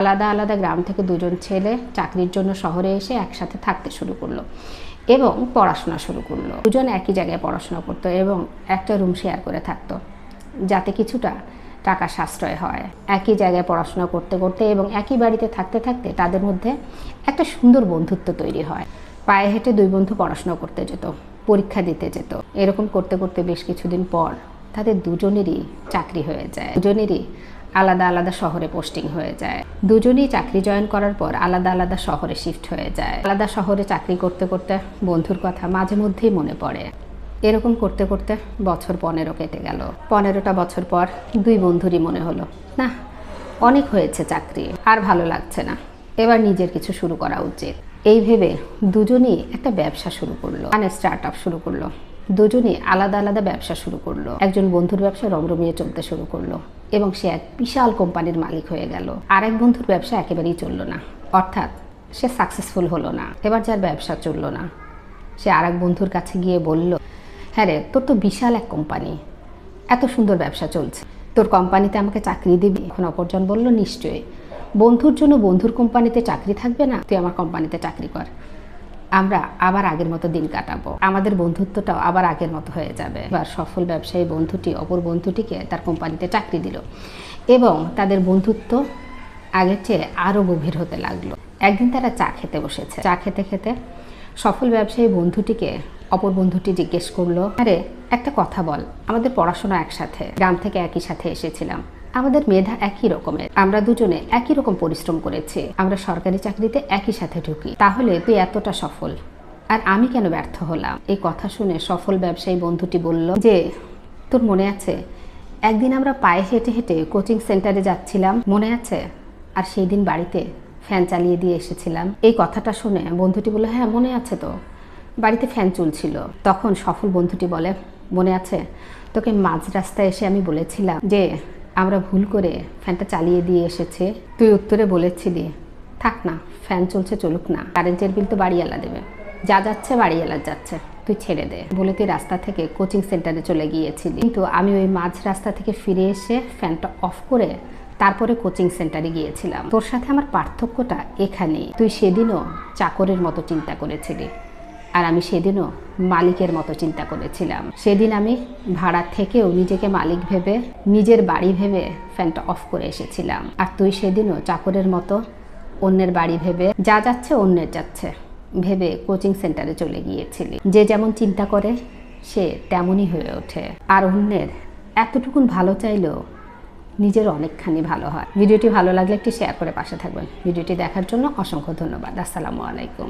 আলাদা আলাদা গ্রাম থেকে দুজন ছেলে চাকরির জন্য শহরে এসে একসাথে থাকতে শুরু করলো এবং পড়াশোনা শুরু করলো। দুজন একই জায়গায় পড়াশোনা করতো এবং একটা রুম শেয়ার করে থাকতো যাতে কিছুটা টাকা সাশ্রয় হয়। একই জায়গায় পড়াশোনা করতে করতে এবং একই বাড়িতে থাকতে থাকতে তাদের মধ্যে একটা সুন্দর বন্ধুত্ব তৈরি হয়। পায়ে হেঁটে দুই বন্ধু পড়াশোনা করতে যেত, পরীক্ষা দিতে যেত। এরকম করতে করতে বেশ কিছুদিন পর তাদের দুজনেরই চাকরি হয়ে যায়, দুজনেরই আলাদা আলাদা শহরে পোস্টিং হয়ে যায়। দুজনেই চাকরি জয়েন করার পর আলাদা আলাদা শহরে শিফট হয়ে যায়। আলাদা শহরে চাকরি করতে করতে বন্ধুর কথা মাঝে মধ্যেই মনে পড়ে। এরকম করতে করতে বছর 15 কেটে গেল। 15টা বছর পর দুই বন্ধুরই মনে হলো, না, অনেক হয়েছে চাকরি, আর ভালো লাগছে না, এবার নিজের কিছু শুরু করা উচিত। এই ভেবে দুজনেই একটা ব্যবসা শুরু করলো, মানে স্টার্ট আপ শুরু করলো। দুজনেই আলাদা আলাদা ব্যবসা শুরু করলো। একজন বন্ধুর ব্যবসা রমরমিয়ে চলতে শুরু করলো এবং সে এক বিশাল কোম্পানির মালিক হয়ে গেল। আর এক বন্ধুর ব্যবসা একেবারেই চললো না, অর্থাৎ সে সাকসেসফুল হলো না। এবার যার ব্যবসা চললো না, সে আর এক বন্ধুর কাছে গিয়ে বলল, হ্যাঁ রে, তোর তো বিশাল এক কোম্পানি, এত সুন্দর ব্যবসা চলছে, তোর কোম্পানিতে আমাকে চাকরি দিবি? এখন অপরজন বলল, নিশ্চয়ই, বন্ধুর জন্য বন্ধুর কোম্পানিতে চাকরি থাকবে না? তুই আমার কোম্পানিতে চাকরি কর, আমরা আবার আগের মতো দিন কাটাবো, আমাদের বন্ধুত্বটাও আবার আগের মতো হয়ে যাবে। এবার সফল ব্যবসায়ী বন্ধুটি অপর বন্ধুটিকে তার কোম্পানিতে চাকরি দিল এবং তাদের বন্ধুত্ব আগের চেয়ে আরও গভীর হতে লাগলো। একদিন তারা চা খেতে বসেছে। চা খেতে খেতে সফল ব্যবসায়ী বন্ধুটিকে অপর বন্ধুটি জিজ্ঞেস করলো, আরে একটা কথা বল, আমাদের পড়াশোনা একসাথে, গ্রাম থেকে একই সাথে এসেছিলাম, আমাদের মেধা একই রকমের, আমরা দুজনে একই রকম পরিশ্রম করেছি, আমরা সরকারি চাকরিতে একই সাথে ঢুকি, তাহলে তুই এতটা সফল আর আমি কেন ব্যর্থ হলাম? এই কথা শুনে সফল ব্যবসায়ী বন্ধুটি বলল যে, তোর মনে আছে একদিন আমরা পায়ে হেঁটে হেঁটে কোচিং সেন্টারে যাচ্ছিলাম, মনে আছে? আর সেই দিন বাড়িতে ফ্যান চালিয়ে দিয়ে এসেছিলাম। এই কথাটা শুনে বন্ধুটি বলল, হ্যাঁ মনে আছে তো, বাড়িতে ফ্যান চলছিল। তখন সফল বন্ধুটি বলে, মনে আছে তোকে মাঝ রাস্তায় এসে আমি বলেছিলাম যে আমরা ভুল করে ফ্যানটা চালিয়ে দিয়ে এসেছে? তুই উত্তরে বলেছিলি, থাক না, ফ্যান চলছে চলুক না, কারেন্টের বিল তো বাড়িওয়ালা দেবে, যা যাচ্ছে বাড়িওয়ালা যাচ্ছে, তুই ছেড়ে দে, বলে তুই রাস্তা থেকে কোচিং সেন্টারে চলে গিয়েছিলি। কিন্তু আমি ওই মাঝ রাস্তা থেকে ফিরে এসে ফ্যানটা অফ করে তারপরে কোচিং সেন্টারে গিয়েছিলাম। তোর সাথে আমার পার্থক্যটা এখানেই, তুই সেদিনও চাকরের মতো চিন্তা করেছিলি আর আমি সেদিনও মালিকের মতো চিন্তা করেছিলাম। সেদিন আমি ভাড়া থেকেও নিজেকে মালিক ভেবে, নিজের বাড়ি ভেবে ফ্যানটা অফ করে এসেছিলাম। আর তুই সেদিনও চাকরের মতো অন্যের বাড়ি ভেবে, যা যাচ্ছে অন্যের যাচ্ছে ভেবে কোচিং সেন্টারে চলে গিয়েছিলি। যে যেমন চিন্তা করে সে তেমনই হয়ে ওঠে, আর অন্যের এতটুকুন ভালো চাইলেও নিজের অনেকখানি ভালো হয়। ভিডিওটি ভালো লাগলে একটি শেয়ার করে পাশে থাকবেন। ভিডিওটি দেখার জন্য অসংখ্য ধন্যবাদ। আসসালামু আলাইকুম।